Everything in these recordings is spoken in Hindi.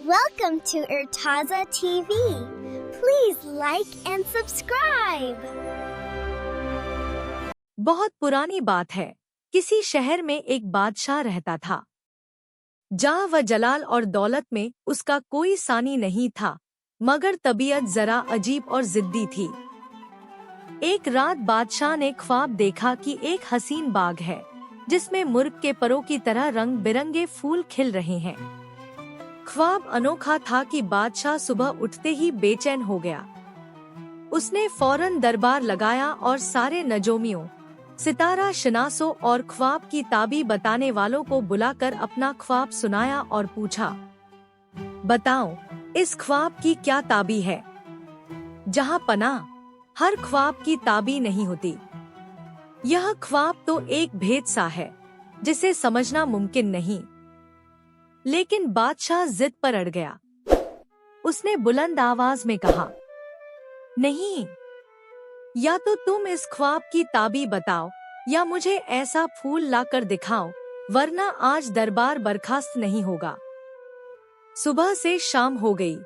Welcome to Urtaza TV. Please like and subscribe. बहुत पुरानी बात है। किसी शहर में एक बादशाह रहता था। जाह व जलाल और दौलत में उसका कोई सानी नहीं था, मगर तबीयत जरा अजीब और जिद्दी थी। एक रात बादशाह ने ख्वाब देखा कि एक हसीन बाग है, जिसमें मुर्ग के परों की तरह रंग बिरंगे फूल खिल रहे हैं। ख्वाब अनोखा था कि बादशाह सुबह उठते ही बेचैन हो गया। उसने फौरन दरबार लगाया और सारे नजोमियों, सितारा शनासों और ख्वाब की ताबीर बताने वालों को बुलाकर अपना ख्वाब सुनाया और पूछा, बताओ इस ख्वाब की क्या ताबीर है। जहां पनाह, हर ख्वाब की ताबीर नहीं होती। यह ख्वाब तो एक भेद सा है, जिसे समझना मुमकिन नहीं। लेकिन बादशाह जिद पर अड़ गया। उसने बुलंद आवाज में कहा, नहीं, या तो तुम इस ख्वाब की ताबीर बताओ या मुझे ऐसा फूल लाकर दिखाओ, वरना आज दरबार बर्खास्त नहीं होगा। सुबह से शाम हो गई।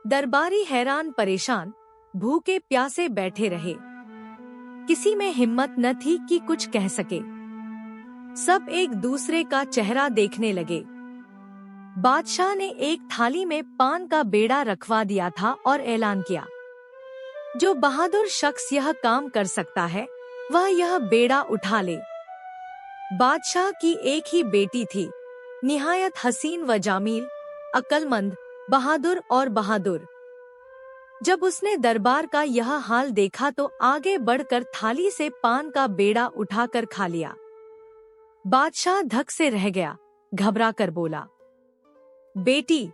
दरबारी हैरान परेशान, भूखे प्यासे बैठे रहे। किसी में हिम्मत न थी कि कुछ कह सके। सब एक दूसरे का चेहरा देखने लगे। बादशाह ने एक थाली में पान का बेड़ा रखवा दिया था और ऐलान किया, जो बहादुर शख्स यह काम कर सकता है, वह यह बेड़ा उठा ले। बादशाह की एक ही बेटी थी, निहायत हसीन व जामील, अक्लमंद, बहादुर और बहादुर। जब उसने दरबार का यह हाल देखा तो आगे बढ़कर थाली से पान का बेड़ा उठाकर खा लिया। बादशाह धक से रह गया, घबरा कर बोला, बेटी,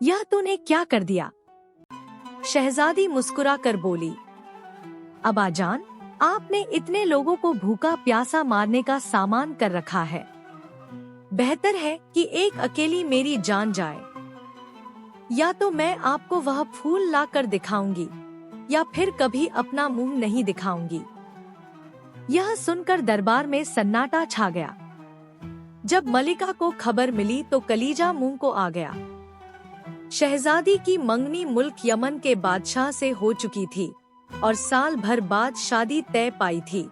यह तूने क्या कर दिया। शहजादी मुस्कुरा कर बोली, अब्बाजान, आपने इतने लोगों को भूखा प्यासा मारने का सामान कर रखा है। बेहतर है कि एक अकेली मेरी जान जाए। या तो मैं आपको वह फूल ला कर दिखाऊंगी, या फिर कभी अपना मुंह नहीं दिखाऊंगी। यह सुनकर दरबार में सन्नाटा छा गया। जब मलिका को खबर मिली तो कलीजा मुंह को आ गया। शहजादी की मंगनी मुल्क यमन के बादशाह से हो चुकी थी और साल भर बाद शादी तय पाई थी।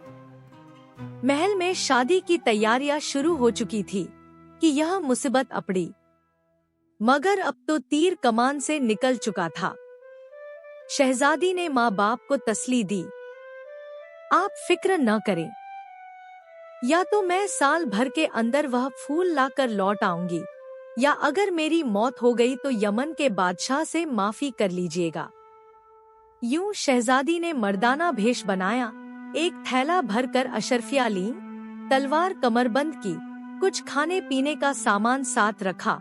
महल में शादी की तैयारियां शुरू हो चुकी थी कि यह मुसीबत अपड़ी। मगर अब तो तीर कमान से निकल चुका था। शहजादी ने माँ बाप को तसल्ली दी, आप फिक्र न करें, या तो मैं साल भर के अंदर वह फूल लाकर लौट आऊंगी, या अगर मेरी मौत हो गई तो यमन के बादशाह से माफी कर लीजिएगा। यूं शहजादी ने मर्दाना भेष बनाया, एक थैला भरकर अशरफियां ली, तलवार कमरबंद की, कुछ खाने पीने का सामान साथ रखा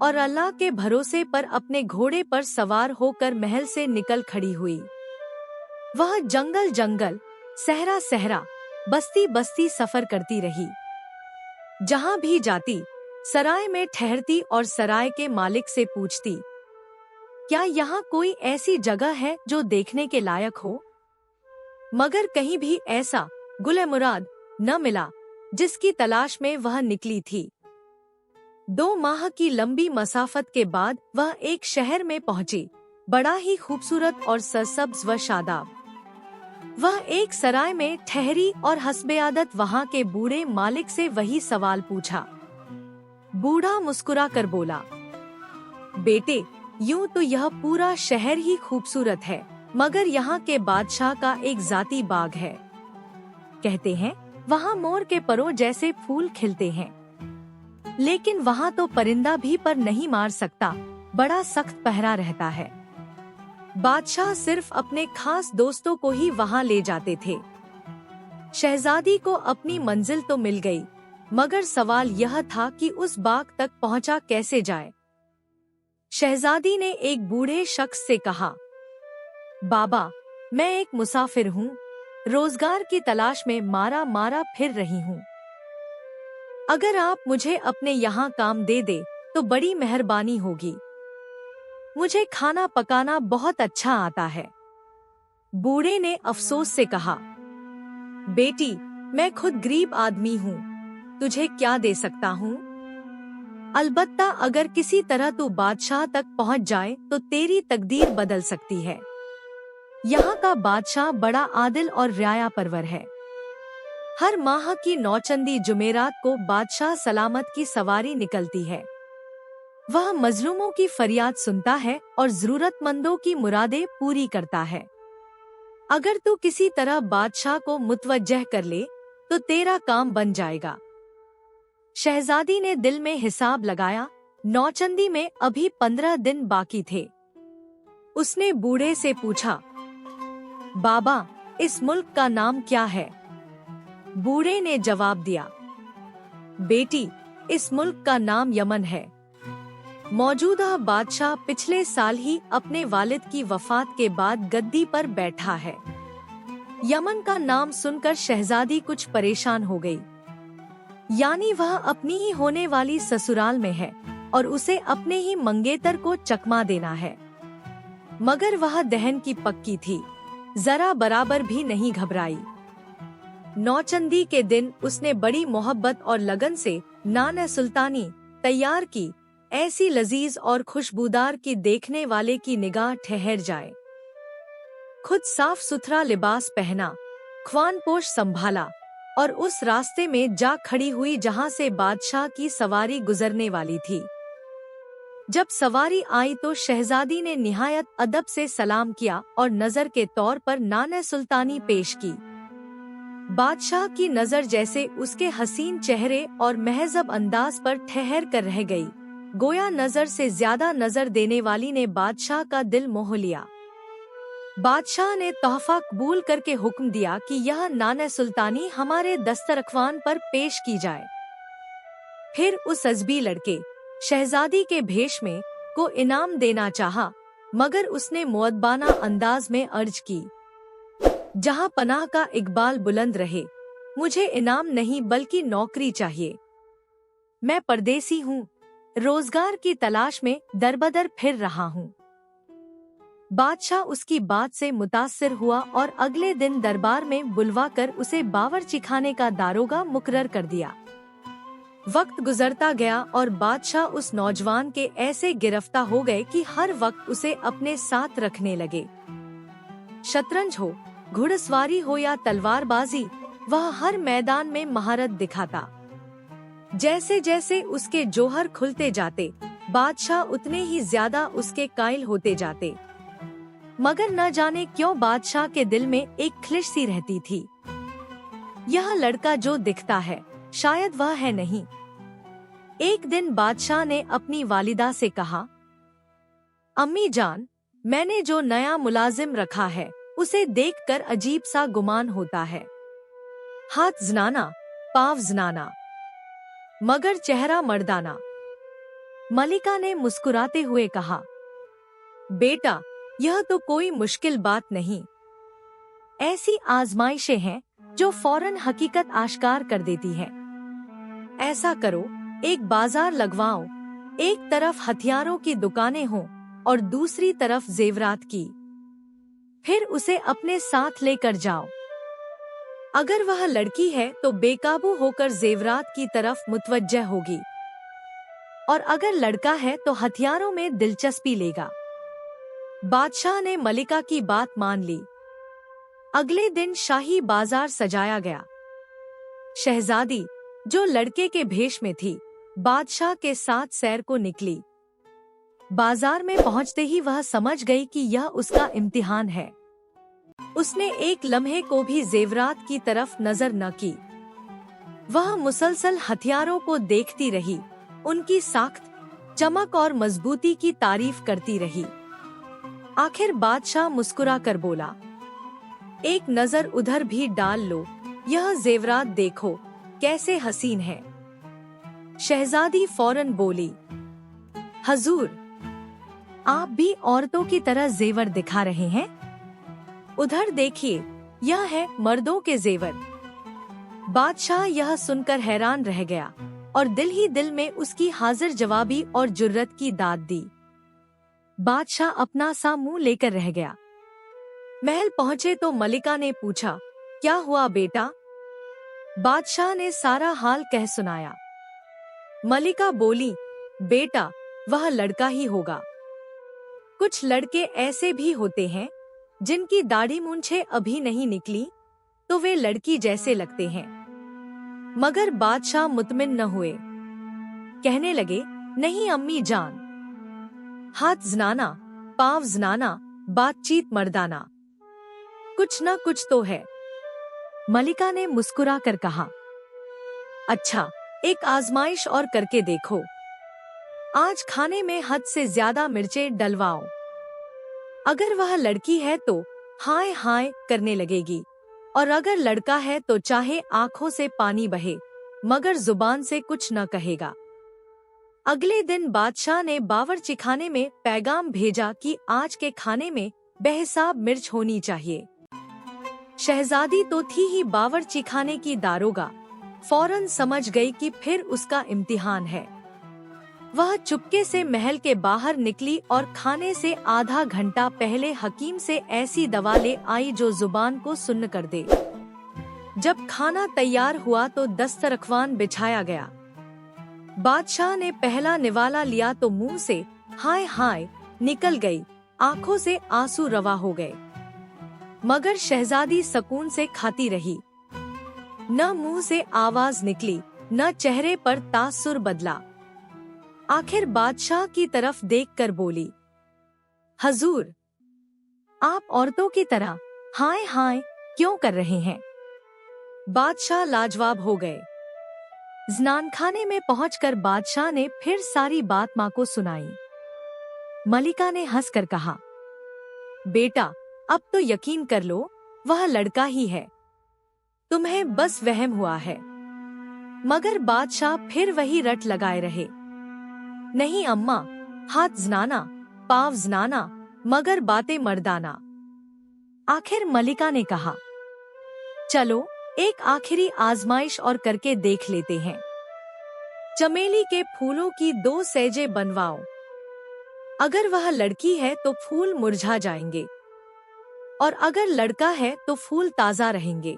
और अल्लाह के भरोसे पर अपने घोड़े पर सवार होकर महल से निकल खड़ी हुई। वह जंगल जंगल, सहरा सहरा, बस्ती बस्ती सफर करती रही। जहां भी जाती, सराय में ठहरती और सराय के मालिक से पूछती, क्या यहाँ कोई ऐसी जगह है जो देखने के लायक हो। मगर कहीं भी ऐसा गुले मुराद न मिला जिसकी तलाश में वह निकली थी। 2 माह की लंबी मसाफत के बाद वह एक शहर में पहुंची, बड़ा ही खूबसूरत और सरसब्ज व शादाब। वह एक सराय में ठहरी और हस्बे आदत वहाँ के बूढ़े मालिक से वही सवाल पूछा। बूढ़ा मुस्कुरा कर बोला, बेटे, यूं तो यह पूरा शहर ही खूबसूरत है, मगर यहाँ के बादशाह का एक जाती बाग है। कहते हैं वहाँ मोर के परों जैसे फूल खिलते हैं, लेकिन वहाँ तो परिंदा भी पर नहीं मार सकता, बड़ा सख्त पहरा रहता है। बादशाह सिर्फ अपने खास दोस्तों को ही वहाँ ले जाते थे। शहजादी को अपनी मंजिल तो मिल गई, मगर सवाल यह था कि उस बाग तक पहुँचा कैसे जाए। शहजादी ने एक बूढ़े शख्स से कहा, बाबा, मैं एक मुसाफिर हूँ, रोजगार की तलाश में मारा मारा फिर रही हूँ। अगर आप मुझे अपने यहाँ काम दे दे तो बड़ी मेहरबानी होगी। मुझे खाना पकाना बहुत अच्छा आता है। बूढ़े ने अफसोस से कहा, बेटी, मैं खुद गरीब आदमी हूँ, तुझे क्या दे सकता हूँ। अलबत्ता अगर किसी तरह तू बादशाह तक पहुंच जाए तो तेरी तकदीर बदल सकती है। यहाँ का बादशाह बड़ा आदिल और न्यायपरवर है। हर माह की नौचंदी जुमेरात को बादशाह सलामत की सवारी निकलती है। वह मजलूमों की फरियाद सुनता है और जरूरतमंदों की मुरादें पूरी करता है। अगर तू किसी तरह बादशाह को मुतवज्जह कर ले तो तेरा काम बन जाएगा। शहजादी ने दिल में हिसाब लगाया, नौचंदी में अभी 15 दिन बाकी थे। उसने बूढ़े से पूछा, बाबा, इस मुल्क का नाम क्या है? बूढ़े ने जवाब दिया, बेटी, इस मुल्क का नाम यमन है। मौजूदा बादशाह पिछले साल ही अपने वालिद की वफात के बाद गद्दी पर बैठा है। यमन का नाम सुनकर शहजादी कुछ परेशान हो गई। यानी वह अपनी ही होने वाली ससुराल में है और उसे अपने ही मंगेतर को चकमा देना है। मगर वह दहन की पक्की थी, जरा बराबर भी नहीं घबराई। नौचंदी के दिन उसने बड़ी मोहब्बत और लगन से नान सुल्तानी तैयार की, ऐसी लजीज और खुशबूदार की देखने वाले की निगाह ठहर जाए। खुद साफ सुथरा लिबास पहना, ख्वानपोश संभाला और उस रास्ते में जा खड़ी हुई जहां से बादशाह की सवारी गुजरने वाली थी। जब सवारी आई तो शहजादी ने निहायत अदब से सलाम किया और नजर के तौर पर नान सुल्तानी पेश की। बादशाह की नजर जैसे उसके हसीन चेहरे और महजब अंदाज पर ठहर कर रह गई। गोया नजर से ज्यादा नजर देने वाली ने बादशाह का दिल मोह लिया। बादशाह ने तोहफा कबूल करके हुक्म दिया कि यह नान सुल्तानी हमारे दस्तरख्वान पर पेश की जाए। फिर उस अजबी लड़के शहजादी के भेष में को इनाम देना चाहा, मगर उसने मुअद्दबाना अंदाज में अर्ज की, जहां पनाह का इकबाल बुलंद रहे, मुझे इनाम नहीं बल्कि नौकरी चाहिए। मैं परदेसी हूँ, रोजगार की तलाश में दरबदर फिर रहा हूँ। बादशाह उसकी बात से मुतासिर हुआ और अगले दिन दरबार में बुलवाकर उसे बावर्ची खाने का दारोगा मुकर्रर कर दिया। वक्त गुजरता गया और बादशाह उस नौजवान के ऐसे गिरफ्ता हो गए कि हर वक्त उसे अपने साथ रखने लगे। शतरंज हो, घुड़सवारी हो या तलवारबाजी, वह हर मैदान में महारत दिखाता। जैसे जैसे उसके जोहर खुलते जाते, बादशाह उतने ही ज्यादा उसके कायल होते जाते। मगर न जाने क्यों बादशाह के दिल में एक खिलश सी रहती थी। यह लड़का जो दिखता है, शायद वह है नहीं। एक दिन बादशाह ने अपनी वालिदा से कहा, अम्मी जान, मैंने जो नया मुलाजिम रखा है उसे देखकर अजीब सा गुमान होता है। हाथ जनाना, पाँव जनाना, मगर चेहरा मर्दाना। मलिका ने मुस्कुराते हुए कहा, बेटा, यह तो कोई मुश्किल बात नहीं। ऐसी आजमाइशें हैं जो फौरन हकीकत आश्कार कर देती हैं। ऐसा करो, एक बाजार लगवाओ, एक तरफ हथियारों की दुकानें हों और दूसरी तरफ जेवरात की। फिर उसे अपने साथ लेकर जाओ। अगर वह लड़की है तो बेकाबू होकर जेवरात की तरफ मुतवज्जह होगी, और अगर लड़का है तो हथियारों में दिलचस्पी लेगा। बादशाह ने मलिका की बात मान ली। अगले दिन शाही बाजार सजाया गया। शहजादी, जो लड़के के भेष में थी, बादशाह के साथ सैर को निकली। बाजार में पहुंचते ही वह समझ गई कि यह उसका इम्तिहान है। उसने एक लम्हे को भी जेवरात की तरफ नजर न की। वह मुसलसल हथियारों को देखती रही, उनकी साख्त, चमक और मजबूती की तारीफ करती रही। आखिर बादशाह मुस्कुरा कर बोला, एक नजर उधर भी डाल लो, यह जेवरात देखो कैसे हसीन है। शहजादी फौरन बोली, हजूर, आप भी औरतों की तरह जेवर दिखा रहे हैं। उधर देखिए, यह है मर्दों के जेवर। बादशाह यह सुनकर हैरान रह गया और दिल ही दिल में उसकी हाजिर जवाबी और जुर्रत की दाद दी। बादशाह अपना सा मुंह लेकर रह गया। महल पहुंचे तो मलिका ने पूछा, क्या हुआ बेटा? बादशाह ने सारा हाल कह सुनाया। मलिका बोली, बेटा, वह लड़का ही होगा। कुछ लड़के ऐसे भी होते हैं जिनकी दाढ़ी मूंछें अभी नहीं निकली तो वे लड़की जैसे लगते हैं। मगर बादशाह मुतमिन न हुए। कहने लगे, नहीं अम्मी जान, हाथ जनाना, पाँव जनाना, बातचीत मर्दाना, कुछ न कुछ तो है। मलिका ने मुस्कुरा कर कहा, अच्छा, एक आजमाइश और करके देखो। आज खाने में हद से ज्यादा मिर्चें डलवाओ। अगर वह लड़की है तो हाय हाय करने लगेगी, और अगर लड़का है तो चाहे आंखों से पानी बहे मगर जुबान से कुछ न कहेगा। अगले दिन बादशाह ने बावर्चीखाने में पैगाम भेजा कि आज के खाने में बेहिसाब मिर्च होनी चाहिए। शहजादी तो थी ही बावर्चीखाने की दारोगा, फौरन समझ गई कि फिर उसका इम्तिहान है। वह चुपके से महल के बाहर निकली और खाने से आधा घंटा पहले हकीम से ऐसी दवा ले आई जो जुबान को सुन्न कर दे। जब खाना तैयार हुआ तो दस्तरख्वान बिछाया गया। बादशाह ने पहला निवाला लिया तो मुंह से हाय हाय निकल गई, आंखों से आंसू रवा हो गए। मगर शहजादी सुकून से खाती रही। न मुंह से आवाज निकली, न चेहरे पर तासुर बदला। आखिर बादशाह की तरफ देखकर बोली, हजूर, आप औरतों की तरह हाय हाय क्यों कर रहे हैं? बादशाह लाजवाब हो गए। स्नानखाने में पहुंचकर बादशाह ने फिर सारी बात माँ को सुनाई। मलिका ने हंसकर कहा, बेटा, अब तो यकीन कर लो, वह लड़का ही है। तुम्हें बस वहम हुआ है। मगर बादशाह फिर वही रट लगाए रहे, नहीं अम्मा, हाथ जनाना, पाँव जनाना, मगर बातें मर्दाना। आखिर मलिका ने कहा, चलो एक आखिरी आजमाइश और करके देख लेते हैं। चमेली के फूलों की 2 सैजे बनवाओ। अगर वह लड़की है तो फूल मुरझा जाएंगे, और अगर लड़का है तो फूल ताजा रहेंगे।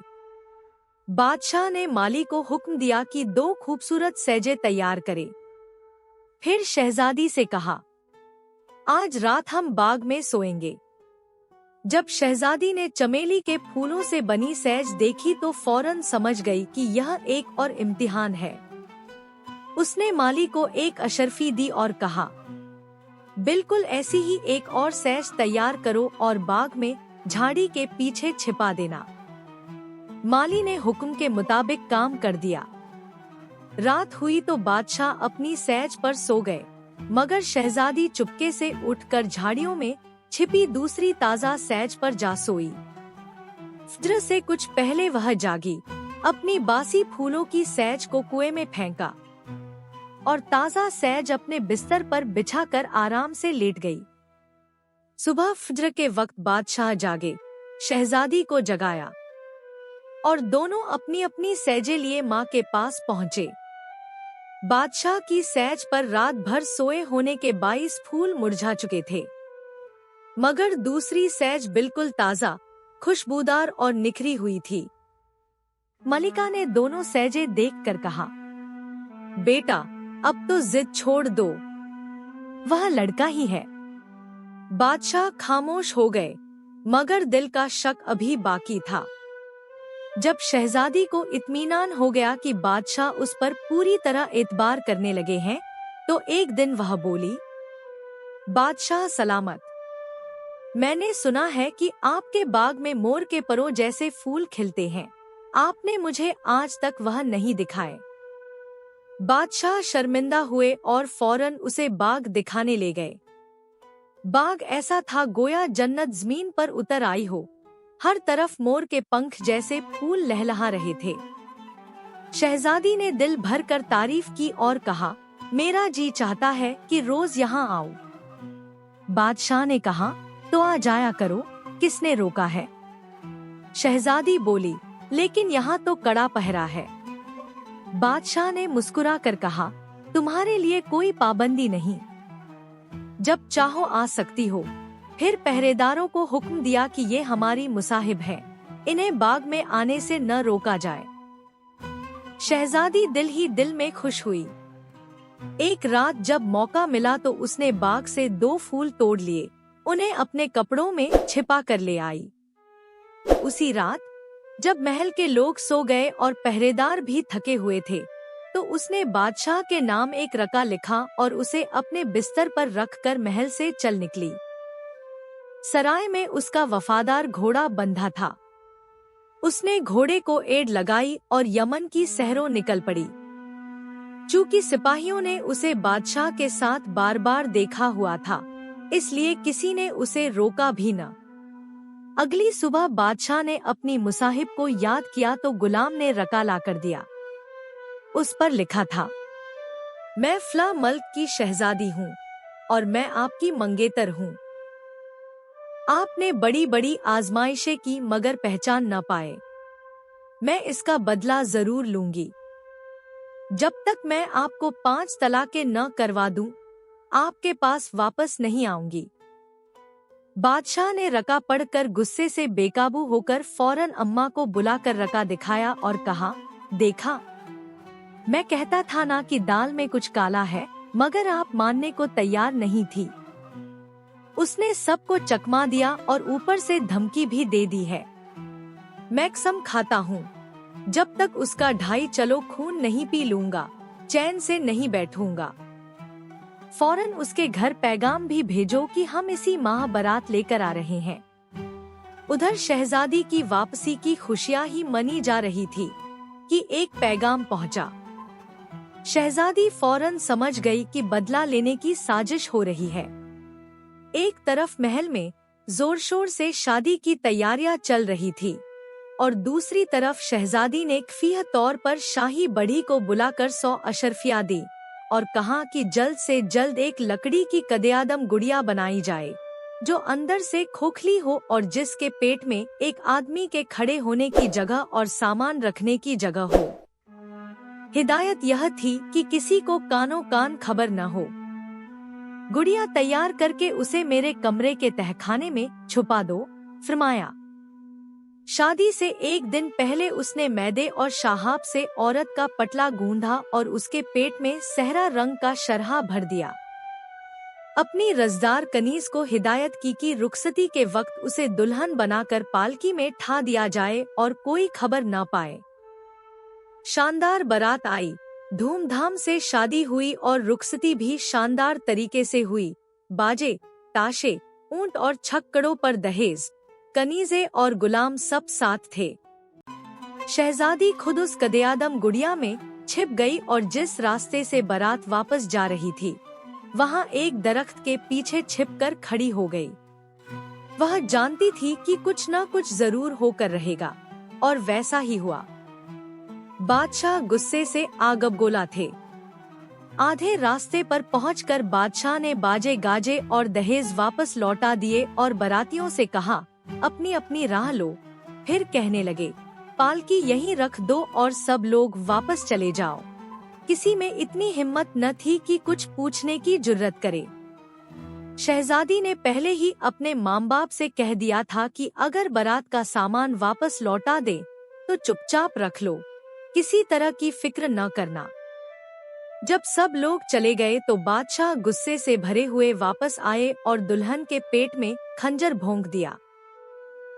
बादशाह ने माली को हुक्म दिया कि 2 खूबसूरत सैजे तैयार करे। फिर शहजादी से कहा, आज रात हम बाग में सोएंगे। जब शहजादी ने चमेली के फूलों से बनी सैज देखी तो फौरन समझ गई कि यह एक और इम्तिहान है। उसने माली को एक अशर्फी दी और कहा, बिल्कुल ऐसी ही एक और सैज तैयार करो और बाग में झाड़ी के पीछे छिपा देना। माली ने हुक्म के मुताबिक काम कर दिया। रात हुई तो बादशाह अपनी सैज पर सो गए, मगर शहजादी चुपके से उठकर झाड़ियों में छिपी दूसरी ताजा सैज पर जा सोई। फज्र से कुछ पहले वह जागी, अपनी बासी फूलों की सैज को कुएं में फेंका और ताजा सैज अपने बिस्तर पर बिछाकर आराम से लेट गई। सुबह फज्र के वक्त बादशाह जागे, शहजादी को जगाया और दोनों अपनी अपनी सैजे लिए माँ के पास पहुँचे। बादशाह की सैज पर रात भर सोए होने के 22 फूल मुरझा चुके थे, मगर दूसरी सैज बिल्कुल ताजा, खुशबूदार और निखरी हुई थी। मलिका ने दोनों सैजे देखकर कहा, बेटा, अब तो जिद छोड़ दो, वह लड़का ही है। बादशाह खामोश हो गए, मगर दिल का शक अभी बाकी था। जब शहजादी को इत्मीनान हो गया कि बादशाह उस पर पूरी तरह एतबार करने लगे हैं, तो एक दिन वह बोली, बादशाह सलामत, मैंने सुना है कि आपके बाग में मोर के परों जैसे फूल खिलते हैं। आपने मुझे आज तक वह नहीं दिखाए। बादशाह शर्मिंदा हुए और फौरन उसे बाग दिखाने ले गए। बाग ऐसा था गोया जन्नत जमीन पर उतर आई हो। हर तरफ मोर के पंख जैसे फूल लहलहा रहे थे। शहजादी ने दिल भर कर तारीफ की और कहा, मेरा जी चाहता है कि रोज यहाँ आओ। बादशाह ने कहा, तो आ जाया करो, किसने रोका है? शहजादी बोली, लेकिन यहाँ तो कड़ा पहरा है। बादशाह ने मुस्कुरा कर कहा, तुम्हारे लिए कोई पाबंदी नहीं, जब चाहो आ सकती हो। फिर पहरेदारों को हुक्म दिया कि ये हमारी मुसाहिब हैं, इन्हें बाग में आने से न रोका जाए। शहजादी दिल ही दिल में खुश हुई। एक रात जब मौका मिला तो उसने बाग से 2 फूल तोड़ लिए, उन्हें अपने कपड़ों में छिपा कर ले आई। उसी रात जब महल के लोग सो गए और पहरेदार भी थके हुए थे, तो उसने बादशाह के नाम एक रका लिखा और उसे अपने बिस्तर पर रखकर महल से चल निकली। सराय में उसका वफादार घोड़ा बंधा था। उसने घोड़े को एड़ लगाई और यमन की सहरों निकल पड़ी। चूंकि सिपाहियों ने उसे बादशाह के साथ बार बार देखा हुआ था, इसलिए किसी ने उसे रोका भी न। अगली सुबह बादशाह ने अपनी मुसाहिब को याद किया तो गुलाम ने रका ला कर दिया। उस पर लिखा था, मैं फला मल्क की शहजादी हूँ और मैं आपकी मंगेतर हूँ। आपने बड़ी बड़ी आजमाइशें की मगर पहचान न पाए। मैं इसका बदला जरूर लूंगी। जब तक मैं आपको 5 तलाकें न करवा दूं, आपके पास वापस नहीं आऊंगी। बादशाह ने रका पढ़कर गुस्से से बेकाबू होकर फौरन अम्मा को बुलाकर रका दिखाया और कहा, देखा, मैं कहता था ना कि दाल में कुछ काला है, मगर आप मानने को तैयार नहीं थी। उसने सबको चकमा दिया और ऊपर से धमकी भी दे दी है। मैं कसम खाता हूँ, जब तक उसका 2.5 चलो खून नहीं पी लूंगा, चैन से नहीं बैठूंगा। फौरन उसके घर पैगाम भी भेजो कि हम इसी माह बारात लेकर आ रहे हैं। उधर शहजादी की वापसी की खुशियां ही मनी जा रही थी कि एक पैगाम पहुंचा। शहजादी फौरन समझ गई कि बदला लेने की साजिश हो रही है। एक तरफ महल में जोर शोर से शादी की तैयारियां चल रही थी और दूसरी तरफ शहजादी ने खुफिया तौर पर शाही बढ़ी को बुलाकर 100 अशरफियां दी और कहा कि जल्द से जल्द एक लकड़ी की कदेआदम गुड़िया बनाई जाए, जो अंदर से खोखली हो और जिसके पेट में एक आदमी के खड़े होने की जगह और सामान रखने की जगह हो। हिदायत यह थी कि किसी को कानों कान खबर न हो। गुड़िया तैयार करके उसे मेरे कमरे के तहखाने में छुपा दो, फरमाया। शादी से एक दिन पहले उसने मैदे और शाहाब से औरत का पटला गूंधा और उसके पेट में सहरा रंग का शरहा भर दिया। अपनी रजदार कनीज को हिदायत की कि रुखसती के वक्त उसे दुल्हन बनाकर पालकी में ठा दिया जाए और कोई खबर न पाए। शानदार बारात आई, धूमधाम से शादी हुई और रुखसती भी शानदार तरीके से हुई। बाजे, ताशे, ऊंट और छक्कड़ों पर दहेज, कनीजे और गुलाम सब साथ थे। शहजादी खुद उस कदेआदम गुड़िया में छिप गई और जिस रास्ते से बारात वापस जा रही थी, वहाँ एक दरख्त के पीछे छिपकर खड़ी हो गई। वह जानती थी कि कुछ न कुछ जरूर होकर रहेगा, और वैसा ही हुआ। बादशाह गुस्से से आगबगोला थे। आधे रास्ते पर पहुंचकर बादशाह ने बाजे गाजे और दहेज वापस लौटा दिए और बारातियों से कहा, अपनी अपनी राह लो। फिर कहने लगे, पालकी यहीं रख दो और सब लोग वापस चले जाओ। किसी में इतनी हिम्मत न थी कि कुछ पूछने की जुर्रत करे। शहजादी ने पहले ही अपने माँ बाप से कह दिया था कि अगर बारात का सामान वापस लौटा दे तो चुपचाप रख लो, किसी तरह की फिक्र न करना। जब सब लोग चले गए तो बादशाह गुस्से से भरे हुए वापस आए और दुल्हन के पेट में खंजर भोंक दिया।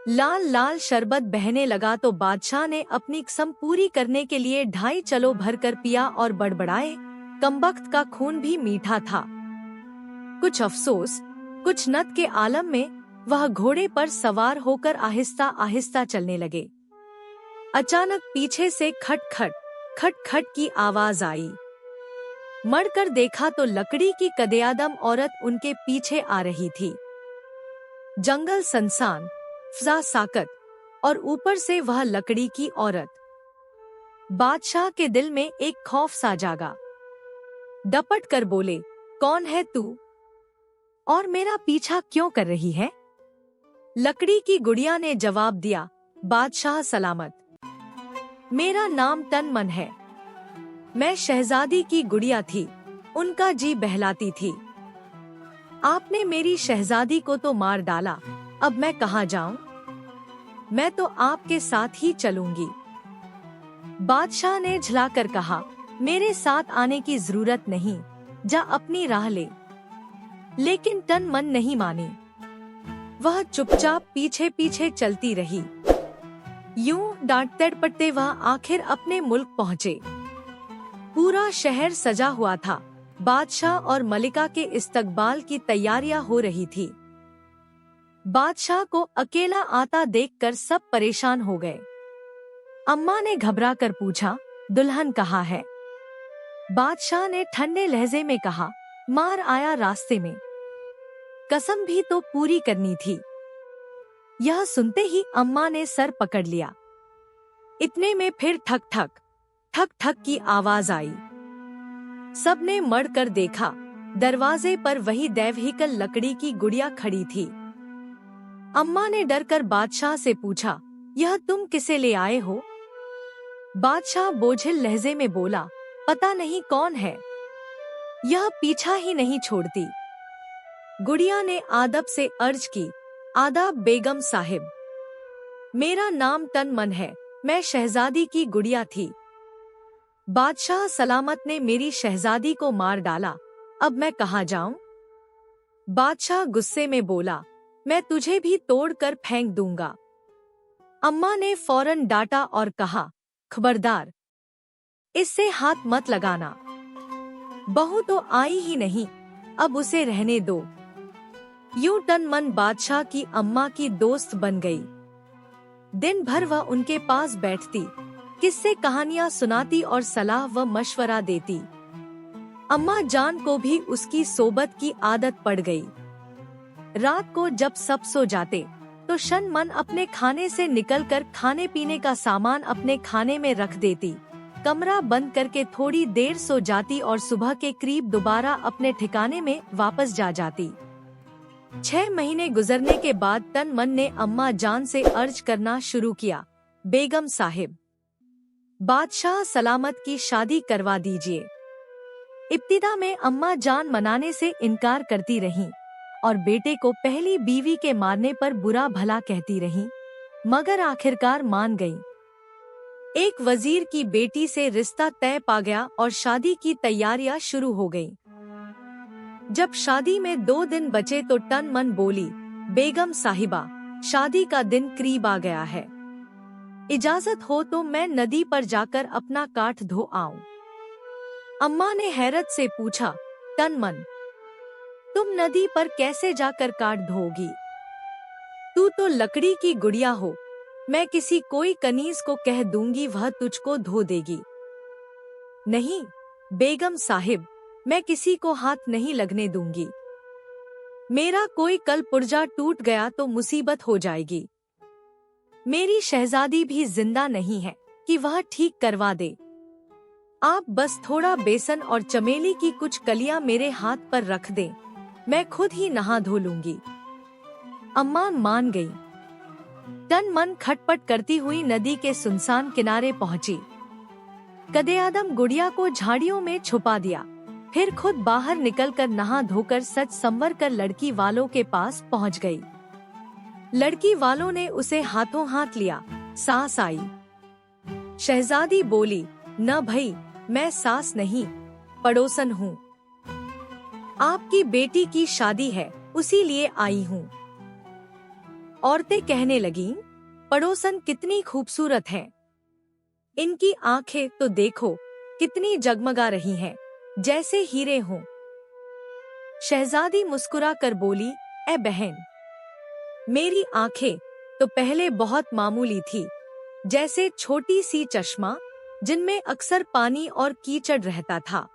लाल लाल शरबत बहने लगा तो बादशाह ने अपनी कसम पूरी करने के लिए 2.5 चलो भरकर पिया और बड़बड़ाए, कमबख्त का खून भी मीठा था। कुछ अफसोस, कुछ नत के आलम में वह घोड़े पर सवार होकर आहिस्ता आहिस्ता चलने लगे। अचानक पीछे से खट खट खट खट की आवाज आई। मड़कर देखा तो लकड़ी की कदेआदम औरत उनके पीछे आ रही थी। जंगल सनसान, फजा साकत और ऊपर से वह लकड़ी की औरत। बादशाह के दिल में एक खौफ सा जागा। डपट कर बोले, कौन है तू और मेरा पीछा क्यों कर रही है? लकड़ी की गुड़िया ने जवाब दिया, बादशाह सलामत, मेरा नाम तन मन है। मैं शहजादी की गुड़िया थी, उनका जी बहलाती थी। आपने मेरी शहजादी को तो मार डाला, अब मैं कहाँ जाऊं? मैं तो आपके साथ ही चलूंगी। बादशाह ने झलाकर कहा, मेरे साथ आने की जरूरत नहीं, जा अपनी राह ले। लेकिन तन मन नहीं मानी। वह चुपचाप पीछे पीछे चलती रही। यूं डांटते डपटते वह आखिर अपने मुल्क पहुँचे। पूरा शहर सजा हुआ था। बादशाह और मलिका के इस्तकबाल की तैयारियां हो रही थी। बादशाह को अकेला आता देखकर सब परेशान हो गए। अम्मा ने घबराकर पूछा, दुल्हन कहाँ है? बादशाह ने ठंडे लहजे में कहा, मार आया रास्ते में। कसम भी तो पूरी करनी थी। यह सुनते ही अम्मा ने सर पकड़ लिया। इतने में फिर ठक ठक ठक ठक की आवाज आई। सबने मड़कर देखा। दरवाजे पर वही दैवहिकल लकड़ी की गुड़िया खड़ी थी। अम्मा ने डरकर बादशाह से पूछा, यह तुम किसे ले आए हो? बादशाह बोझिल लहजे में बोला, पता नहीं कौन है, यह पीछा ही नहीं छोड़ती। गुड़िया ने आदब से अर्ज की, आदाब बेगम साहिब, मेरा नाम तन मन है, मैं शहजादी की गुड़िया थी। बादशाह सलामत ने मेरी शहजादी को मार डाला, अब मैं कहाँ जाऊं? बादशाह गुस्से में बोला, मैं तुझे भी तोड़कर फेंक दूंगा। अम्मा ने फौरन डांटा और कहा, खबरदार, इससे हाथ मत लगाना। बहू तो आई ही नहीं, अब उसे रहने दो। यूं तन मन बादशाह की अम्मा की दोस्त बन गई। दिन भर वह उनके पास बैठती, किस्से कहानियां सुनाती और सलाह व मशवरा देती। अम्मा जान को भी उसकी सोबत की आदत पड़ गई। रात को जब सब सो जाते तो शन मन अपने खाने से निकलकर खाने पीने का सामान अपने खाने में रख देती, कमरा बंद करके थोड़ी देर सो जाती और सुबह के करीब दोबारा अपने ठिकाने में वापस जा जाती। 6 महीने गुजरने के बाद तन मन ने अम्मा जान से अर्ज करना शुरू किया, बेगम साहिब, बादशाह सलामत की शादी करवा दीजिए। इब्तिदा में अम्मा जान मनाने से इनकार करती रहीं और बेटे को पहली बीवी के मारने पर बुरा भला कहती रहीं, मगर आखिरकार मान गईं। एक वजीर की बेटी से रिश्ता तय पा गया और शादी की तैयारियां शुरू हो गईं। जब शादी में 2 दिन बचे तो तन मन बोली, बेगम साहिबा, शादी का दिन करीब आ गया है, इजाजत हो तो मैं नदी पर जाकर अपना काठ धो आऊं। अम्मा ने हैरत से पूछा, तन मन, तुम नदी पर कैसे जाकर काठ धोगी? तू तो लकड़ी की गुड़िया हो, मैं किसी कोई कनीज को कह दूंगी, वह तुझको धो देगी। नहीं बेगम साहिब, मैं किसी को हाथ नहीं लगने दूंगी। मेरा कोई कल पुर्जा टूट गया तो मुसीबत हो जाएगी। मेरी शहजादी भी जिंदा नहीं है कि वह ठीक करवा दे। आप बस थोड़ा बेसन और चमेली की कुछ कलियां मेरे हाथ पर रख दें, मैं खुद ही नहा धो लूंगी। अम्मा मान गई। तन मन खटपट करती हुई नदी के सुनसान किनारे पहुंची। कदे-आदम गुड़िया को झाड़ियों में छुपा दिया, फिर खुद बाहर निकलकर नहा धोकर सच संवर कर लड़की वालों के पास पहुंच गई। लड़की वालों ने उसे हाथों हाथ लिया, सास आई। शहजादी बोली, न भई, मैं सास नहीं, पड़ोसन हूँ। आपकी बेटी की शादी है, उसी लिए आई हूँ। औरतें कहने लगीं, पड़ोसन कितनी खूबसूरत हैं। इनकी आंखें तो देखो कितनी जगमगा रही हैं, जैसे हीरे हों। शहजादी मुस्कुरा कर बोली, ए बहन, मेरी आंखें तो पहले बहुत मामूली थी, जैसे छोटी सी चश्मा जिनमें अक्सर पानी और कीचड़ रहता था।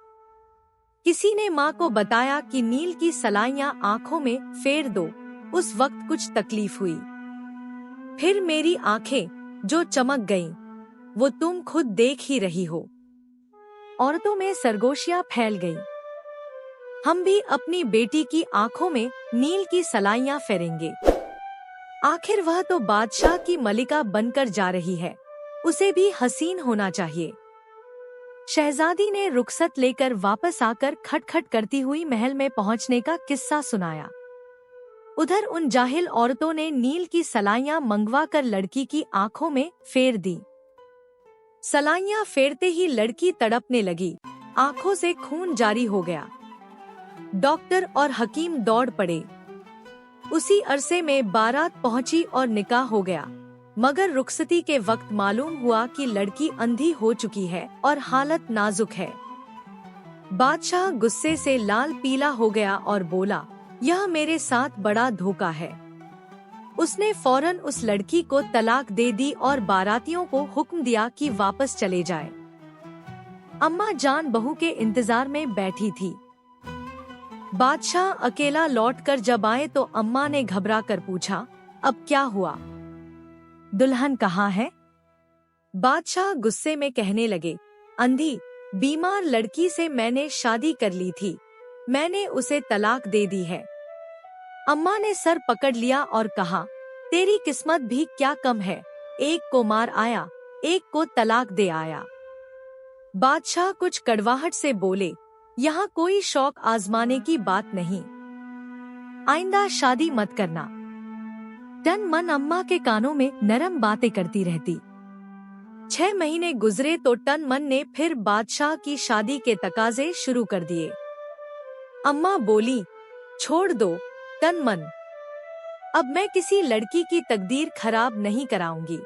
किसी ने माँ को बताया कि नील की सलाइयाँ आंखों में फेर दो, उस वक्त कुछ तकलीफ हुई। फिर मेरी आंखें जो चमक गईं, वो तुम खुद देख ही रही हो। औरतों में सरगोशियां फैल गईं। हम भी अपनी बेटी की आंखों में नील की सलाइयाँ फेरेंगे। आखिर वह तो बादशाह की मलिका बनकर जा रही है, उसे भी हसीन होना चाहिए। शहजादी ने रुखसत लेकर वापस आकर खटखट करती हुई महल में पहुंचने का किस्सा सुनाया। उधर उन जाहिल औरतों ने नील की सलाइयां मंगवा कर लड़की की आंखों में फेर दी। सलाइयां फेरते ही लड़की तड़पने लगी, आंखों से खून जारी हो गया। डॉक्टर और हकीम दौड़ पड़े। उसी अरसे में बारात पहुंची और निकाह हो गया, मगर रुखसती के वक्त मालूम हुआ कि लड़की अंधी हो चुकी है और हालत नाजुक है। बादशाह गुस्से से लाल पीला हो गया और बोला, यह मेरे साथ बड़ा धोखा है। उसने फौरन उस लड़की को तलाक दे दी और बारातियों को हुक्म दिया कि वापस चले जाए। अम्मा जान बहू के इंतजार में बैठी थी। बादशाह अकेला लौटकर जब आए तो अम्मा ने घबरा कर पूछा, अब क्या हुआ? दुल्हन कहाँ है? बादशाह गुस्से में कहने लगे, अंधी बीमार लड़की से मैंने शादी कर ली थी, मैंने उसे तलाक दे दी है। अम्मा ने सर पकड़ लिया और कहा, तेरी किस्मत भी क्या कम है, एक को मार आया, एक को तलाक दे आया। बादशाह कुछ कड़वाहट से बोले, यहाँ कोई शौक आजमाने की बात नहीं, आइंदा शादी मत करना। तन मन अम्मा के कानों में नरम बातें करती रहती। 6 महीने गुजरे तो तन मन ने फिर बादशाह की शादी के तकाजे शुरू कर दिए। अम्मा बोली, छोड़ दो तन मन, अब मैं किसी लड़की की तकदीर खराब नहीं कराऊंगी।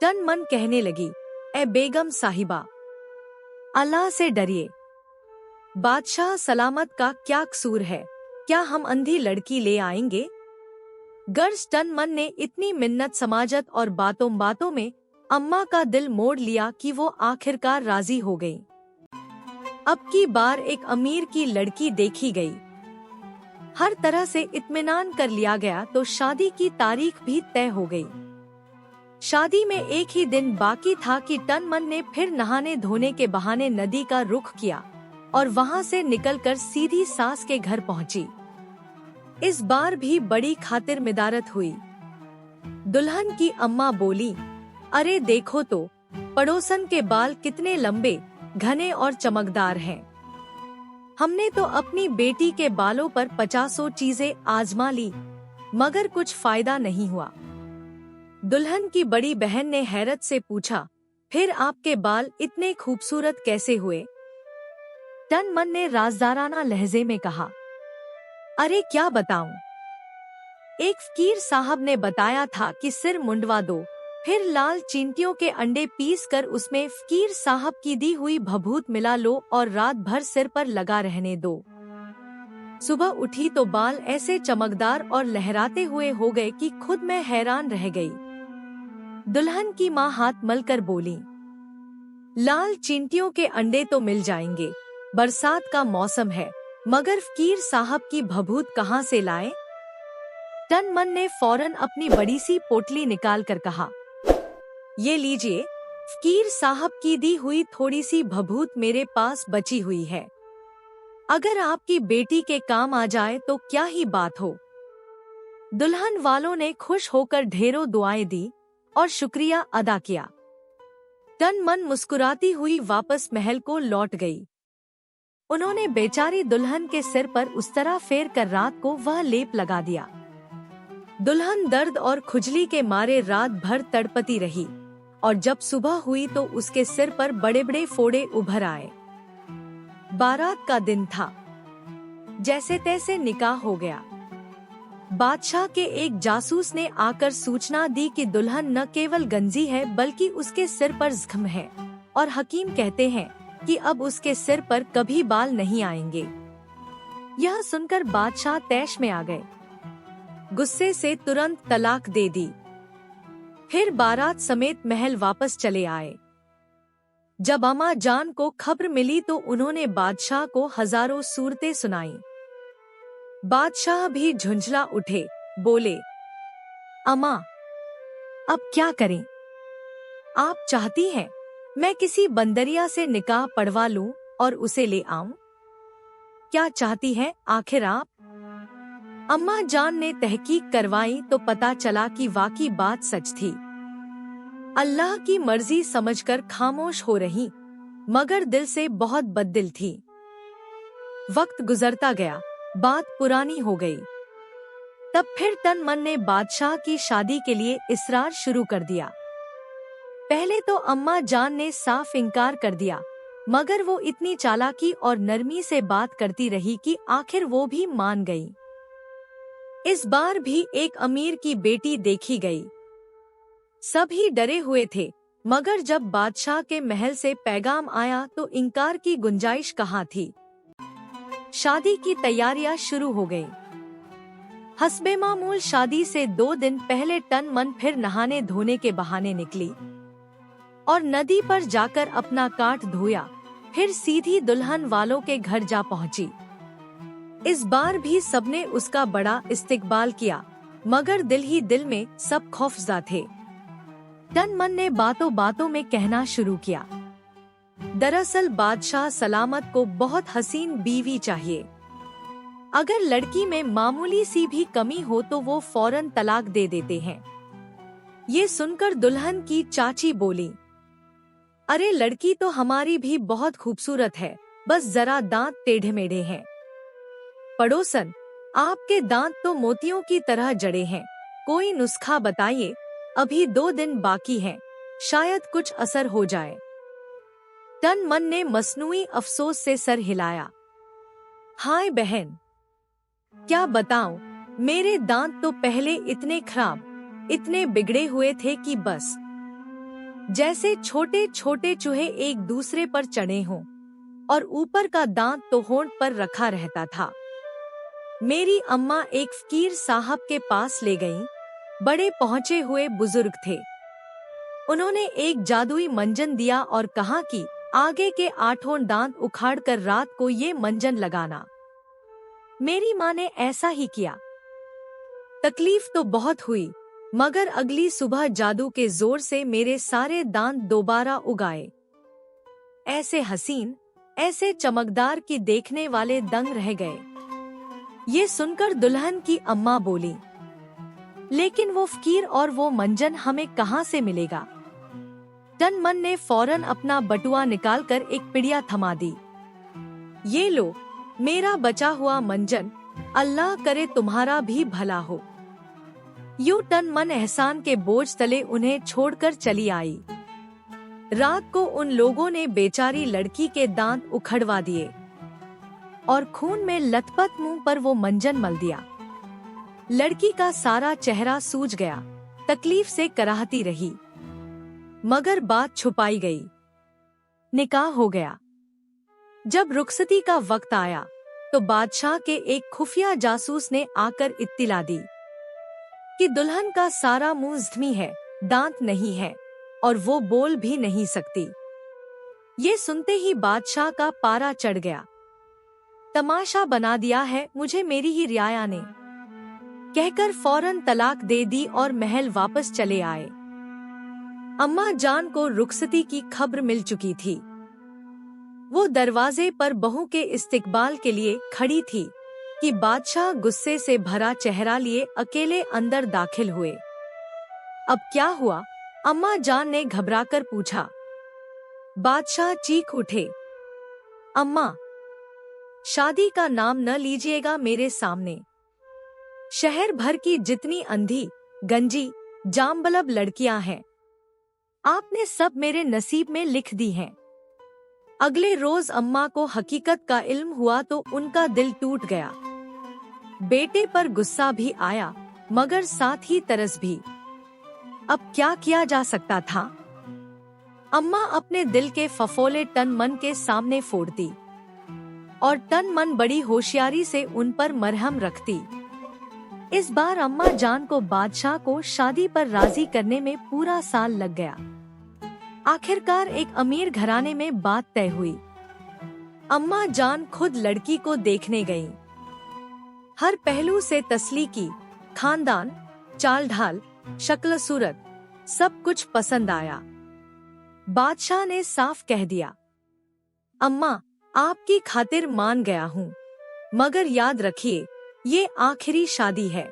तन मन कहने लगी, ए बेगम साहिबा, अल्लाह से डरिए। बादशाह सलामत का क्या कसूर है, क्या हम अंधी लड़की ले आएंगे? गर्ज तन मन ने इतनी मिन्नत समाजत और बातों बातों में अम्मा का दिल मोड़ लिया कि वो आखिरकार राजी हो गई। अब की बार एक अमीर की लड़की देखी गई, हर तरह से इत्मीनान कर लिया गया तो शादी की तारीख भी तय हो गई। शादी में एक ही दिन बाकी था कि तन मन ने फिर नहाने धोने के बहाने नदी का रुख किया और वहां से निकलकर सीधी सास के घर पहुंची। इस बार भी बड़ी खातिर मिदारत हुई। दुल्हन की अम्मा बोली, अरे देखो तो, पड़ोसन के बाल कितने लंबे, घने और चमकदार हैं। हमने तो अपनी बेटी के बालों पर 50 चीजें आजमा ली, मगर कुछ फायदा नहीं हुआ। दुल्हन की बड़ी बहन ने हैरत से पूछा, फिर आपके बाल इतने खूबसूरत कैसे हुए? तन मन ने राजदाराना लहजे में कहा, अरे क्या बताऊं, एक फकीर साहब ने बताया था कि सिर मुंडवा दो, फिर लाल चींटियों के अंडे पीस कर उसमें फकीर साहब की दी हुई भभूत मिला लो और रात भर सिर पर लगा रहने दो। सुबह उठी तो बाल ऐसे चमकदार और लहराते हुए हो गए कि खुद मैं हैरान रह गई। दुल्हन की माँ हाथ मलकर बोली, लाल चींटियों के अंडे तो मिल जाएंगे, बरसात का मौसम है, मगर फकीर साहब की भभूत कहाँ से लाएं? तन मन ने फौरन अपनी बड़ी सी पोटली निकाल कर कहा, ये लीजिए, फकीर साहब की दी हुई थोड़ी सी भभूत मेरे पास बची हुई है, अगर आपकी बेटी के काम आ जाए तो क्या ही बात हो। दुल्हन वालों ने खुश होकर ढेरों दुआएं दी और शुक्रिया अदा किया। तन मन मुस्कुराती हुई वापस महल को लौट गई। उन्होंने बेचारी दुल्हन के सिर पर उस तरह फेर कर रात को वह लेप लगा दिया। दुल्हन दर्द और खुजली के मारे रात भर तड़पती रही और जब सुबह हुई तो उसके सिर पर बड़े बड़े फोड़े उभर आए। बारात का दिन था, जैसे तैसे निकाह हो गया। बादशाह के एक जासूस ने आकर सूचना दी कि दुल्हन न केवल गंजी है बल्कि उसके सिर पर जख्म है और हकीम कहते हैं कि अब उसके सिर पर कभी बाल नहीं आएंगे। यह सुनकर बादशाह तैश में आ गए, गुस्से से तुरंत तलाक दे दी। फिर बारात समेत महल वापस चले आए। जब अम्मा जान को खबर मिली तो उन्होंने बादशाह को हजारों सूरतें सुनाई। बादशाह भी झुंझला उठे, बोले, अम्मा अब क्या करें? आप चाहती हैं मैं किसी बंदरिया से निकाह पढ़वा लूं और उसे ले आऊं? क्या चाहती हैं आखिर आप? अम्मा जान ने तहकीक करवाई तो पता चला कि वाकई बात सच थी। अल्लाह की मर्जी समझकर खामोश हो रही, मगर दिल से बहुत बददिल थी। वक्त गुजरता गया, बात पुरानी हो गई। तब फिर तन मन ने बादशाह की शादी के लिए इसरार शुरू कर दिया। पहले तो अम्मा जान ने साफ इनकार कर दिया, मगर वो इतनी चालाकी और नरमी से बात करती रही कि आखिर वो भी मान गई। इस बार भी एक अमीर की बेटी देखी गई। सभी डरे हुए थे, मगर जब बादशाह के महल से पैगाम आया तो इनकार की गुंजाइश कहाँ थी। शादी की तैयारियां शुरू हो गईं। हस्बे मामूल शादी से 2 दिन पहले तन मन फिर नहाने धोने के बहाने निकली और नदी पर जाकर अपना काट धोया, फिर सीधी दुल्हन वालों के घर जा पहुंची। इस बार भी सबने उसका बड़ा इस्तकबाल किया, मगर दिल ही दिल में सब खौफज़दा थे। तन मन ने बातों बातों में कहना शुरू किया, दरअसल बादशाह सलामत को बहुत हसीन बीवी चाहिए। अगर लड़की में मामूली सी भी कमी हो तो वो फौरन तलाक दे देते हैं। ये सुनकर दुल्हन की चाची बोली, अरे लड़की तो हमारी भी बहुत खूबसूरत है, बस जरा दांत टेढ़े मेढ़े हैं। पड़ोसन, आपके दांत तो मोतियों की तरह जड़े हैं, कोई नुस्खा बताइए, अभी 2 दिन बाकी हैं, शायद कुछ असर हो जाए। तन मन ने मसनूई अफसोस से सर हिलाया, हाय बहन, क्या बताऊं, मेरे दांत तो पहले इतने खराब, इतने बिगड़े हुए थे कि बस जैसे छोटे छोटे चूहे एक दूसरे पर चढ़े हों, और ऊपर का दांत तो होंठ पर रखा रहता था। मेरी अम्मा एक फकीर साहब के पास ले गईं, बड़े पहुंचे हुए बुजुर्ग थे। उन्होंने एक जादुई मंजन दिया और कहा कि आगे के 8 दांत उखाड़कर रात को ये मंजन लगाना। मेरी माँ ने ऐसा ही किया। तकलीफ तो बहुत हुई, मगर अगली सुबह जादू के जोर से मेरे सारे दांत दोबारा उगाए। ऐसे हसीन, ऐसे चमकदार कि देखने वाले दंग रह गए। ये सुनकर दुल्हन की अम्मा बोली, लेकिन वो फकीर और वो मंजन हमें कहाँ से मिलेगा? तन मन ने फौरन अपना बटुआ निकालकर एक पिड़िया थमा दी। ये लो, मेरा बचा हुआ मंजन, अल्लाह करे तुम्हारा भी भला हो। यूं तन मन एहसान के बोझ तले उन्हें छोड़कर चली आई। रात को उन लोगों ने बेचारी लड़की के दांत उखड़वा दिए और खून में लथपथ मुंह पर वो मंजन मल दिया। लड़की का सारा चेहरा सूज गया, तकलीफ से कराहती रही, मगर बात छुपाई गई। निकाह हो गया। जब रुखसती का वक्त आया तो बादशाह के एक खुफिया जासूस ने आकर इत्तिला दी कि दुल्हन का सारा मुंह जख्मी है, दांत नहीं है और वो बोल भी नहीं सकती। ये सुनते ही बादशाह का पारा चढ़ गया। तमाशा बना दिया है मुझे मेरी ही रियाया ने, कहकर फौरन तलाक दे दी और महल वापस चले आए। अम्मा जान को रुखसती की खबर मिल चुकी थी। वो दरवाजे पर बहू के इस्तकबाल के लिए खड़ी थी कि बादशाह गुस्से से भरा चेहरा लिए अकेले अंदर दाखिल हुए। अब क्या हुआ? अम्मा जान ने घबराकर पूछा। बादशाह चीख उठे, अम्मा, शादी का नाम न लीजिएगा मेरे सामने। शहर भर की जितनी अंधी, गंजी, जामबलब लड़कियां हैं, आपने सब मेरे नसीब में लिख दी हैं। अगले रोज अम्मा को हकीकत का इल्म हुआ तो उनका दिल टूट गया। बेटे पर गुस्सा भी आया, मगर साथ ही तरस भी। अब क्या किया जा सकता था? अम्मा अपने दिल के फफोले तन मन के सामने फोड़ती और तन मन बड़ी होशियारी से उन पर मरहम रखती। इस बार अम्मा जान को बादशाह को शादी पर राजी करने में पूरा साल लग गया। आखिरकार एक अमीर घराने में बात तय हुई। अम्मा जान खुद लड़की को देखने गईं। हर पहलू से तसली की, खानदान, चाल ढाल, शक्ल सूरत, सब कुछ पसंद आया। बादशाह ने साफ कह दिया, अम्मा, आपकी खातिर मान गया हूँ, मगर याद रखिए ये आखिरी शादी है।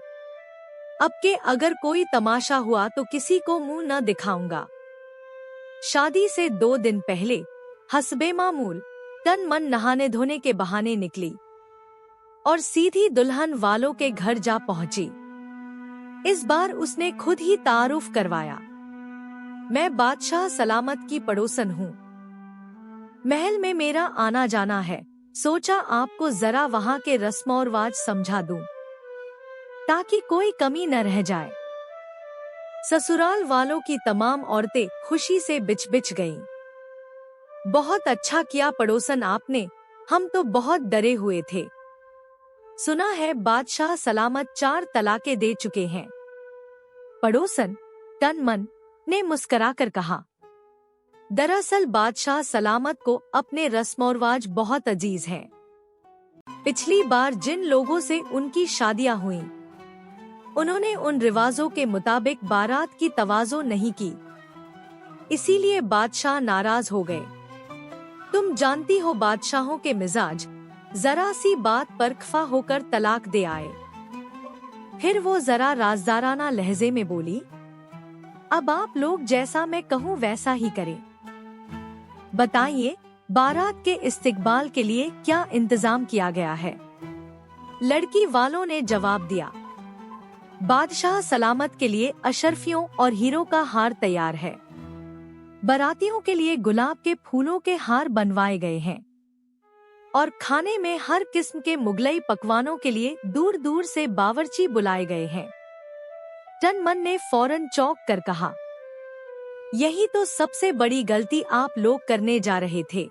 अब के अगर कोई तमाशा हुआ तो किसी को मुंह न दिखाऊंगा। शादी से 2 दिन पहले हस्बे मामूल तन मन नहाने धोने के बहाने निकली और सीधी दुल्हन वालों के घर जा पहुंची। इस बार उसने खुद ही तारुफ करवाया, मैं बादशाह सलामत की पड़ोसन हूँ। महल में मेरा आना जाना है, सोचा आपको जरा वहाँ के रस्म और रिवाज समझा दूं, ताकि कोई कमी न रह जाए। ससुराल वालों की तमाम औरतें खुशी से बिच गईं। बहुत अच्छा किया पड़ोसन आपने, हम तो बहुत डरे हुए थे। सुना है बादशाह सलामत 4 तलाकें दे चुके हैं। पड़ोसन तन मन ने मुस्कुराकर कहा, दरअसल बादशाह सलामत को अपने रस्म और रिवाज बहुत अजीज हैं। पिछली बार जिन लोगों से उनकी शादियां हुईं, उन्होंने उन रिवाजों के मुताबिक बारात की तवाज़ो नहीं की, इसीलिए बादशाह नाराज हो गए। तुम जानती हो बादशाहों के मिजाज, जरा सी बात पर खफा होकर तलाक दे आए। फिर वो जरा राजदाराना लहजे में बोली, अब आप लोग जैसा मैं कहूँ वैसा ही करें। बताइए, बारात के इस्तकबाल के लिए क्या इंतजाम किया गया है? लड़की वालों ने जवाब दिया, बादशाह सलामत के लिए अशरफियों और हीरो का हार तैयार है। बारातियों के लिए गुलाब के फूलों के हार बनवाए गए हैं और खाने में हर किस्म के मुगलई पकवानों के लिए दूर दूर से बावर्ची बुलाए गए हैं। तन मन ने फौरन चौंक कर कहा, यही तो सबसे बड़ी गलती आप लोग करने जा रहे थे।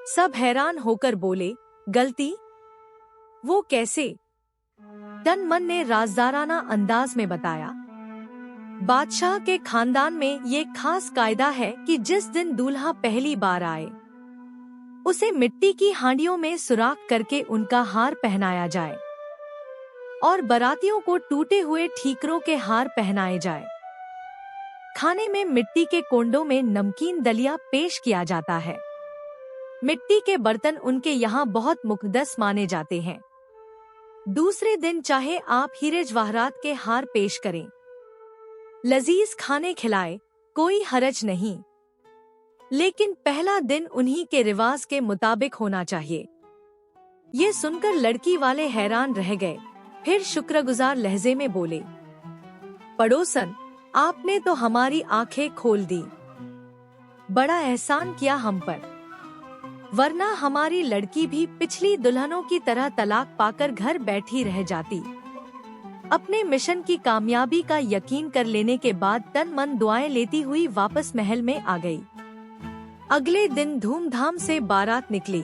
सब हैरान होकर बोले, गलती? वो कैसे? तन मन ने राजदाराना अंदाज में बताया, बादशाह के खानदान में ये खास कायदा है कि जिस दिन दूल्हा पहली बार आए, उसे मिट्टी की हांडियों में सुराख करके उनका हार पहनाया जाए और बारातियों को टूटे हुए ठीकरों के हार पहनाए जाए। खाने में मिट्टी के कोंडों में नमकीन दलिया पेश किया जाता है। मिट्टी के बर्तन उनके यहाँ बहुत मुकद्दस माने जाते हैं। दूसरे दिन चाहे आप हीरे जवाहरात के हार पेश करें, लजीज खाने खिलाए, कोई हरज नहीं, लेकिन पहला दिन उन्हीं के रिवाज के मुताबिक होना चाहिए। ये सुनकर लड़की वाले हैरान रह गए। फिर शुक्रगुजार लहजे में बोले, पड़ोसन, आपने तो हमारी आंखें खोल दी। बड़ा एहसान किया हम पर, वरना हमारी लड़की भी पिछली दुल्हनों की तरह तलाक पाकर घर बैठी रह जाती। अपने मिशन की कामयाबी का यकीन कर लेने के बाद तन मन दुआएं लेती हुई वापस महल में आ गई। अगले दिन धूमधाम से बारात निकली।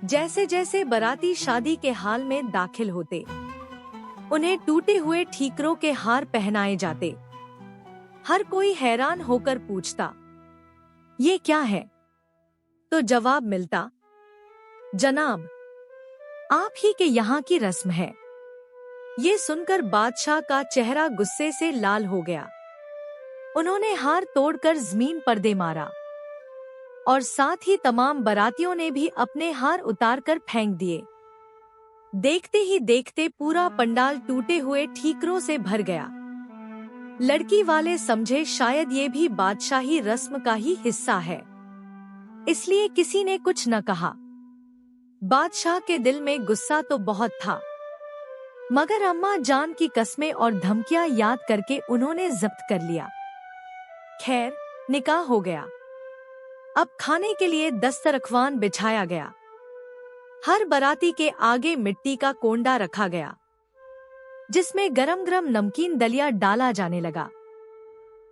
जैसे जैसे बाराती शादी के हाल में दाखिल होते, उन्हें टूटे हुए ठीकरों के हार पहनाए जाते। हर कोई हैरान होकर पूछता, ये क्या है? तो जवाब मिलता, जनाब, आप ही के यहाँ की रस्म है। ये सुनकर बादशाह का चेहरा गुस्से से लाल हो गया। उन्होंने हार तोड़कर जमीन पर दे मारा और साथ ही तमाम बारातियों ने भी अपने हार उतारकर फेंक दिए। देखते ही देखते पूरा पंडाल टूटे हुए ठीकरों से भर गया। लड़की वाले समझे शायद ये भी बादशाही रस्म का ही हिस्सा है, इसलिए किसी ने कुछ न कहा। बादशाह के दिल में गुस्सा तो बहुत था, मगर अम्मा जान की कस्में और धमकियां याद करके उन्होंने जब्त कर लिया। खैर, निकाह हो गया। अब खाने के लिए दस्तरख्वान बिछाया गया। हर बाराती के आगे मिट्टी का कोंडा रखा गया, जिसमें गरम गरम नमकीन दलिया डाला जाने लगा।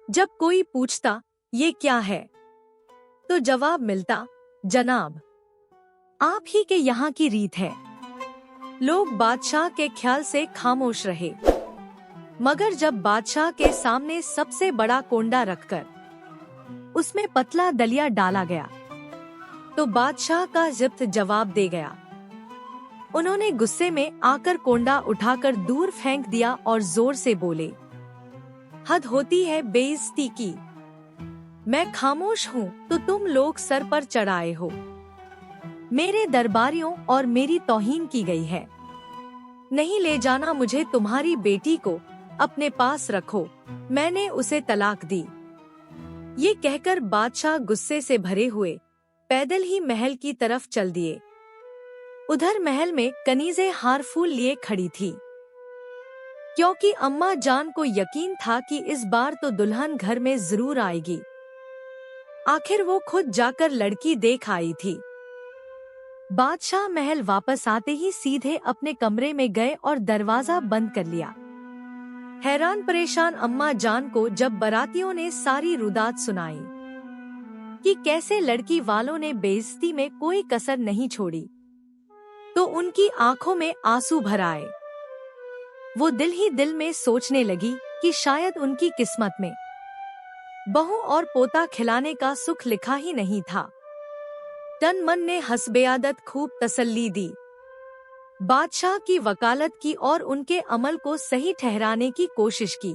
जब कोई पूछता, ये क्या है, तो जवाब मिलता, जनाब, आप ही के यहाँ की रीत है। लोग बादशाह के ख्याल से खामोश रहे, मगर जब बादशाह के सामने सबसे बड़ा कोंडा रखकर उसमें पतला दलिया डाला गया, तो बादशाह का जिब्त जवाब दे गया। उन्होंने गुस्से में आकर कोंडा उठाकर दूर फेंक दिया और जोर से बोले, हद होती है बेइज्जती की। मैं खामोश हूँ तो तुम लोग सर पर चढ़ाए हो। मेरे दरबारियों और मेरी तौहीन की गई है। नहीं ले जाना मुझे, तुम्हारी बेटी को अपने पास रखो, मैंने उसे तलाक दी। ये कहकर बादशाह गुस्से से भरे हुए पैदल ही महल की तरफ चल दिए। उधर महल में कनीज़े हार फूल लिए खड़ी थी, क्योंकि अम्मा जान को यकीन था कि इस बार तो दुल्हन घर में जरूर आएगी। आखिर वो खुद जाकर लड़की देख आई थी। बादशाह महल वापस आते ही सीधे अपने कमरे में गए और दरवाजा बंद कर लिया। हैरान परेशान अम्मा जान को जब बारातियों ने सारी रुदात सुनाई कि कैसे लड़की वालों ने बेइज्जती में कोई कसर नहीं छोड़ी, तो उनकी आंखों में आंसू भर आए। वो दिल ही दिल में सोचने लगी कि शायद उनकी किस्मत में बहू और पोता खिलाने का सुख लिखा ही नहीं था। तन मन ने हस्बेआदत खूब तसल्ली दी, बादशाह की वकालत की और उनके अमल को सही ठहराने की कोशिश की।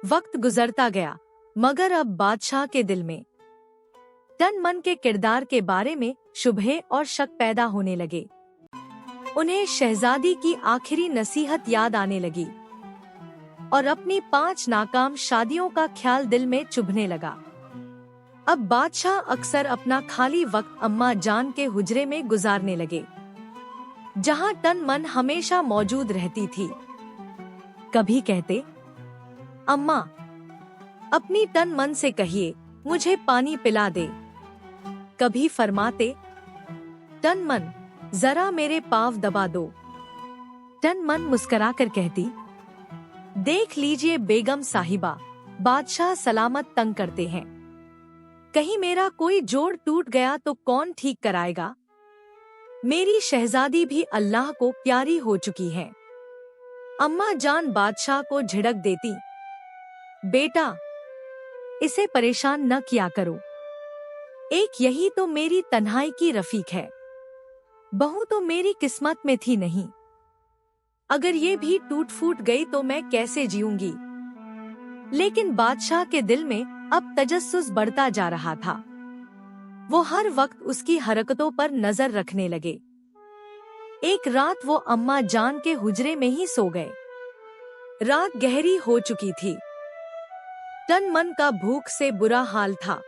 वक्त गुजरता गया, मगर अब बादशाह के दिल में तन मन के किरदार के बारे में शुबहे और शक पैदा होने लगे। उन्हें शहजादी की आखिरी नसीहत याद आने लगी और अपनी 5 नाकाम शादियों का ख्याल दिल में चुभने लगा। अब बादशाह अक्सर अपना खाली वक्त अम्मा जान के हुजरे में गुजारने लगे, जहां तन मन हमेशा मौजूद रहती थी। कभी कहते, अम्मा अपनी तन मन से कहिए मुझे पानी पिला दे। कभी फरमाते, तन मन जरा मेरे पाँव दबा दो। तन मन मुस्कुराकर कहती, देख लीजिए बेगम साहिबा, बादशाह सलामत तंग करते हैं। कहीं मेरा कोई जोड़ टूट गया तो कौन ठीक कराएगा। मेरी शहजादी भी अल्लाह को प्यारी हो चुकी है। अम्मा जान बादशाह को झिड़क देती, बेटा इसे परेशान न किया करो, एक यही तो मेरी तन्हाई की रफीक है। बहू तो मेरी किस्मत में थी नहीं, अगर ये भी टूट फूट गई तो मैं कैसे जीऊंगी। लेकिन बादशाह के दिल में अब तजस्सुस बढ़ता जा रहा था। वो हर वक्त उसकी हरकतों पर नजर रखने लगे। एक रात वो अम्मा जान के हुजरे में ही सो गए। रात गहरी हो चुकी थी। तन मन का भूख से बुरा हाल था।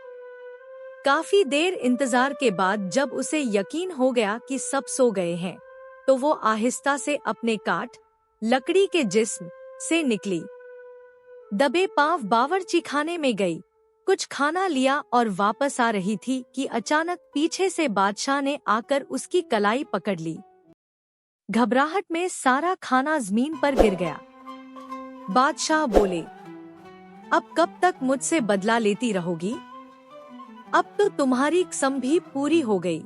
काफी देर इंतजार के बाद जब उसे यकीन हो गया कि सब सो गए हैं, तो वो आहिस्ता से अपने काठ लकड़ी के जिस्म से निकली। दबे पांव बावर्ची खाने में गई, कुछ खाना लिया और वापस आ रही थी कि अचानक पीछे से बादशाह ने आकर उसकी कलाई पकड़ ली। घबराहट में सारा खाना जमीन पर गिर गया। बादशाह बोले, अब कब तक मुझसे बदला लेती रहोगी? अब तो तुम्हारी कसम भी पूरी हो गई।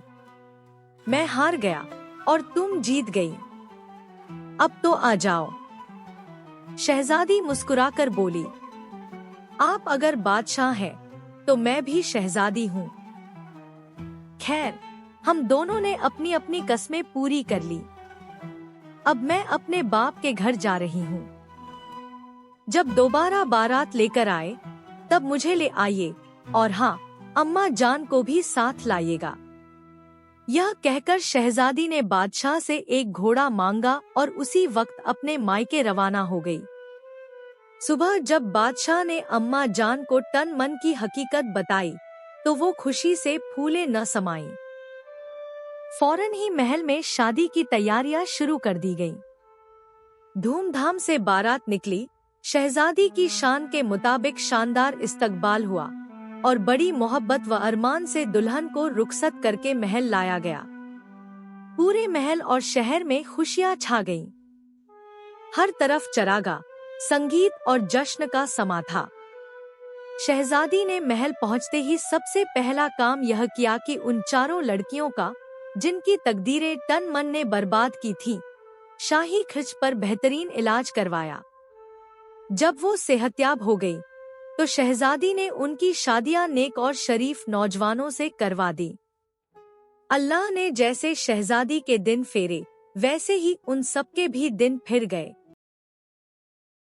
मैं हार गया और तुम जीत गई। अब तो आ जाओ। शहजादी मुस्कुराकर बोली, आप अगर बादशाह हैं, तो मैं भी शहजादी हूँ। खैर, हम दोनों ने अपनी अपनी कस्में पूरी कर ली। अब मैं अपने बाप के घर जा रही हूँ। जब दोबारा बारात लेकर आए, तब मुझे ले आइए और हाँ, अम्मा जान को भी साथ लाइएगा। यह कहकर शहजादी ने बादशाह से एक घोड़ा मांगा और उसी वक्त अपने मायके रवाना हो गई। सुबह जब बादशाह ने अम्मा जान को तन मन की हकीकत बताई, तो वो खुशी से फूले न समाई। फौरन ही महल में शादी की तैयारियां शुरू कर दी गईं। धूमधाम से बारात निकली। शहजादी की शान के मुताबिक शानदार इस्तकबाल हुआ और बड़ी मोहब्बत व अरमान से दुल्हन को रुखसत करके महल लाया गया। पूरे महल और शहर में खुशियां छा गईं। हर तरफ चरागा, संगीत और जश्न का समा था। शहजादी ने महल पहुंचते ही सबसे पहला काम यह किया कि उन चारों लड़कियों का, जिनकी तकदीरें तन मन ने बर्बाद की थी, शाही खर्च पर बेहतरीन इलाज करवाया। जब वो सेहतयाब हो गई, तो शहजादी ने उनकी शादियां नेक और शरीफ नौजवानों से करवा दी। अल्लाह ने जैसे शहजादी के दिन फेरे, वैसे ही उन सबके भी दिन फिर गए।